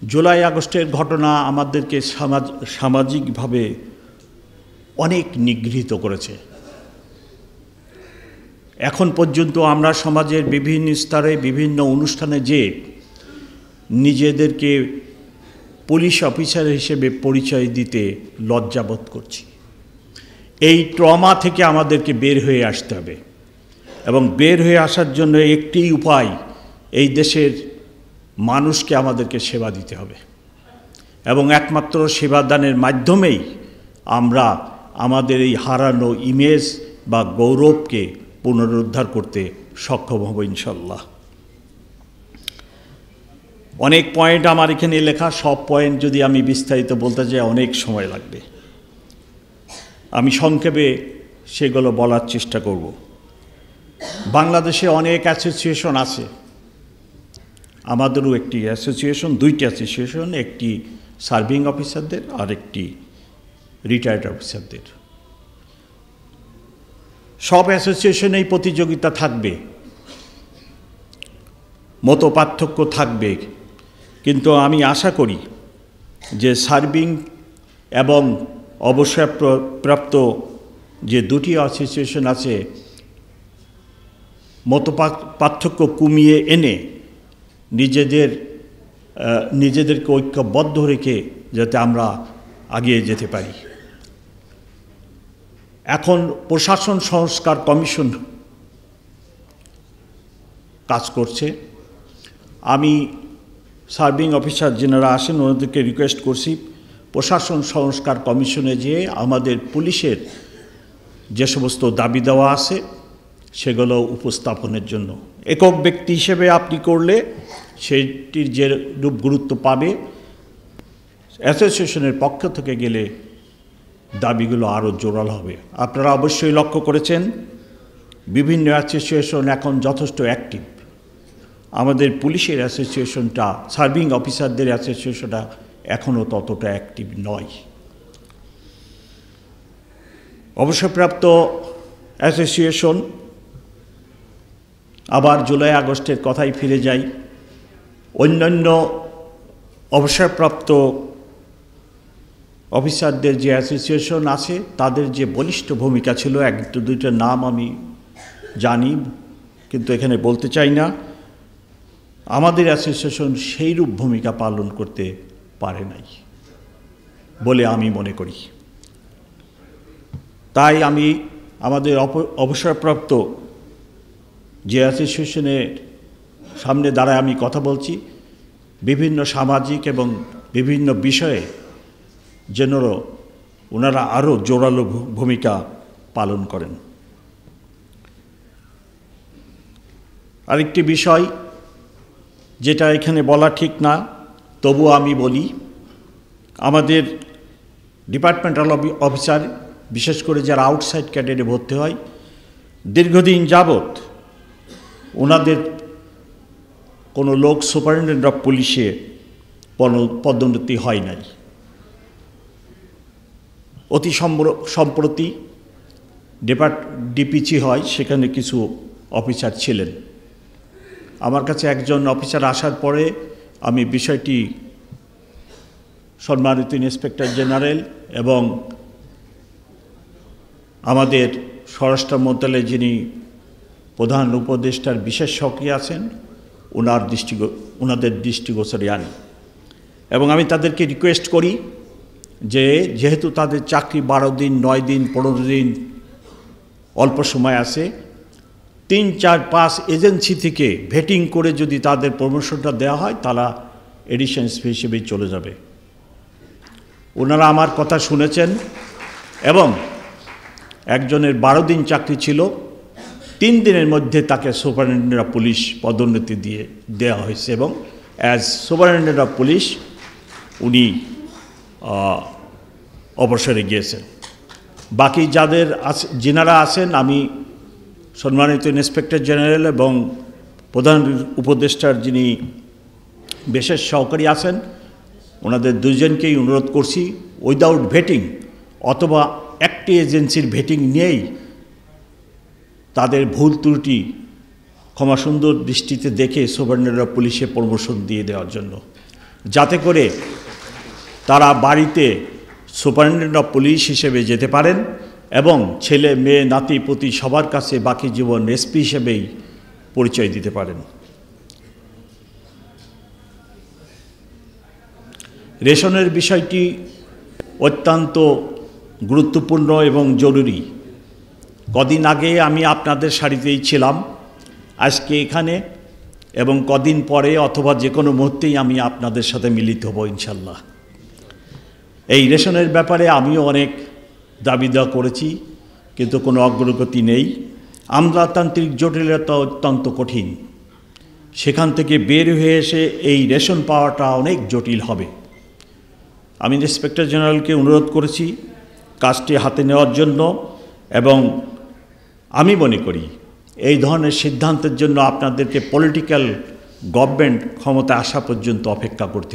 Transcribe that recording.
জুলাই আগস্টের ঘটনা আমাদেরকে সামাজিকভাবে অনেক নিগৃহীত করেছে। এখন পর্যন্ত আমরা সমাজের বিভিন্ন স্তরে বিভিন্ন অনুষ্ঠানে যে নিজেদেরকে পুলিশ অফিসার হিসেবে পরিচয় দিতে লজ্জাবোধ করছি। এই ট্রমা থেকে আমাদেরকে বের হয়ে আসতে হবে এবং বের হয়ে আসার জন্য একটি উপায়, এই দেশের মানুষকে আমাদেরকে সেবা দিতে হবে এবং একমাত্র সেবাদানের মাধ্যমেই আমরা আমাদের এই হারানো ইমেজ বা গৌরবকে পুনরুদ্ধার করতে সক্ষম হব ইনশাল্লাহ। অনেক পয়েন্ট আমার এখানে লেখা, সব পয়েন্ট যদি আমি বিস্তারিত বলতে যাই অনেক সময় লাগবে। আমি সংক্ষেপে সেগুলো বলার চেষ্টা করব। বাংলাদেশে অনেক অ্যাসোসিয়েশন আছে, আমাদেরও একটি অ্যাসোসিয়েশন, দুইটি অ্যাসোসিয়েশন, একটি সার্ভিং অফিসারদের আর একটি রিটায়ার্ড অফিসারদের। সব অ্যাসোসিয়েশনেই প্রতিযোগিতা থাকবে, মত পার্থক্য থাকবে, কিন্তু আমি আশা করি যে সার্ভিং এবং অবসরপ্রাপ্ত যে দুটি অ্যাসোসিয়েশন আছে মত পার্থক্য কমিয়ে এনে নিজেদেরকে ঐক্যবদ্ধ রেখে যাতে আমরা এগিয়ে যেতে পারি। এখন প্রশাসন সংস্কার কমিশন কাজ করছে। আমি সার্ভিং অফিসার যারা আসেন ওনাদেরকে রিকোয়েস্ট করছি প্রশাসন সংস্কার কমিশনে যেয়ে আমাদের পুলিশের যে সমস্ত দাবি দেওয়া আছে সেগুলো উপস্থাপনের জন্য। একক ব্যক্তি হিসেবে আপনি করলে সেটির যে রূপ গুরুত্ব পাবে, অ্যাসোসিয়েশনের পক্ষ থেকে গেলে দাবিগুলো আরও জোরালো হবে। আপনারা অবশ্যই লক্ষ্য করেছেন বিভিন্ন অ্যাসোসিয়েশন এখন যথেষ্ট অ্যাক্টিভ। আমাদের পুলিশের অ্যাসোসিয়েশনটা, সার্ভিং অফিসারদের অ্যাসোসিয়েশনটা এখনও ততটা অ্যাক্টিভ নয়। অবসরপ্রাপ্ত অ্যাসোসিয়েশন, আবার জুলাই আগস্টের কথায় ফিরে যাই, অন্যান্য অবসরপ্রাপ্ত অফিসারদের যে অ্যাসোসিয়েশন আছে তাদের যে বলিষ্ঠ ভূমিকা ছিল, এক দুইটা নাম আমি জানি কিন্তু এখানে বলতে চাই না, আমাদের অ্যাসোসিয়েশন সেইরূপ ভূমিকা পালন করতে পারে নাই বলে আমি মনে করি। তাই আমি আমাদের অবসরপ্রাপ্ত যে অ্যাসোসিয়েশনের সামনে দাঁড়ায় আমি কথা বলছি, বিভিন্ন সামাজিক এবং বিভিন্ন বিষয়ে যেন ওনারা আরও জোরালো ভূমিকা পালন করেন। আরেকটি বিষয় যেটা এখানে বলা ঠিক না, তবু আমি বলি, আমাদের ডিপার্টমেন্টাল অফিসার বিশেষ করে যারা আউটসাইড ক্যাডারে ভর্তি হয়, দীর্ঘদিন যাবৎ ওনাদের কোনো লোক সুপারিনটেন্ডেন্ট অফ পুলিশে পদোন্নতি হয় নাই। অতি সম্প্রতি ডিপিচি হয়, সেখানে কিছু অফিসার ছিলেন। আমার কাছে একজন অফিসার আসার পরে আমি বিষয়টি সম্মানিত ইন্সপেক্টর জেনারেল এবং আমাদের স্বরাষ্ট্র মন্ত্রণালয়ে যিনি প্রধান উপদেষ্টার বিশেষ সক্রিয় আছেন ওনাদের দৃষ্টিগোচরে আনি এবং আমি তাদেরকে রিকোয়েস্ট করি যে যেহেতু তাদের চাকরি 12 দিন, 9 দিন, 15 দিন অল্প সময় আছে, 3, 4, 5 এজেন্সি থেকে ভেটিং করে যদি তাদের প্রমোশনটা দেওয়া হয় তারা এডিশন হিসেবেই চলে যাবে। ওনারা আমার কথা শুনেছেন এবং একজনের 12 দিন চাকরি ছিল, 3 দিনের মধ্যে তাকে সুপারিনটেন্ডেন্ট অফ পুলিশ পদোন্নতি দেওয়া হয়েছে এবং অ্যাজ সুপারিনটেন্ডেন্ট অফ পুলিশ উনি অবসরে গিয়েছেন। বাকি যিনারা আছেন, আমি সম্মানিত ইন্সপেক্টর জেনারেল এবং প্রধান উপদেষ্টার যিনি বিশেষ সহকারী আছেন ওনাদের দুজনকেই অনুরোধ করছি উইদাউট ভেটিং অথবা একটি এজেন্সির ভেটিং নিয়েই তাদের ভুল ত্রুটি ক্ষমাসুন্দর দৃষ্টিতে দেখে সুপারিনটেন্ডেন্ট অফ পুলিশে প্রমোশন দিয়ে দেওয়ার জন্য। যাতে করে তারা বাড়িতে সুপারিনটেন্ডেন্ট অফ পুলিশ হিসেবে যেতে পারেন এবং ছেলে মেয়ে নাতি পুতি সবার কাছে বাকি জীবন এসপি হিসেবেই পরিচয় দিতে পারেন। রেশনের বিষয়টি অত্যন্ত গুরুত্বপূর্ণ এবং জরুরি। কদিন আগে আমি আপনাদের সারিতেই ছিলাম, আজকে এখানে, এবং কদিন পরে অথবা যে কোনো মুহূর্তেই আমি আপনাদের সাথে মিলিত হব ইনশাল্লাহ। এই রেশনের ব্যাপারে আমিও অনেক দাবি দেওয়া করেছি, কিন্তু কোনো অগ্রগতি নেই। আমলাতান্ত্রিক জটিলতা অত্যন্ত কঠিন, সেখান থেকে বের হয়ে এসে এই রেশন পাওয়াটা অনেক জটিল হবে। আমি ইন্সপেক্টর জেনারেলকে অনুরোধ করেছি কাজটি হাতে নেওয়ার জন্য, এবং আমি মনে করি এই ধরনের সিদ্ধান্তের জন্য আপনাদেরকে পলিটিক্যাল গভর্নমেন্ট ক্ষমতা আসা পর্যন্ত অপেক্ষা করতে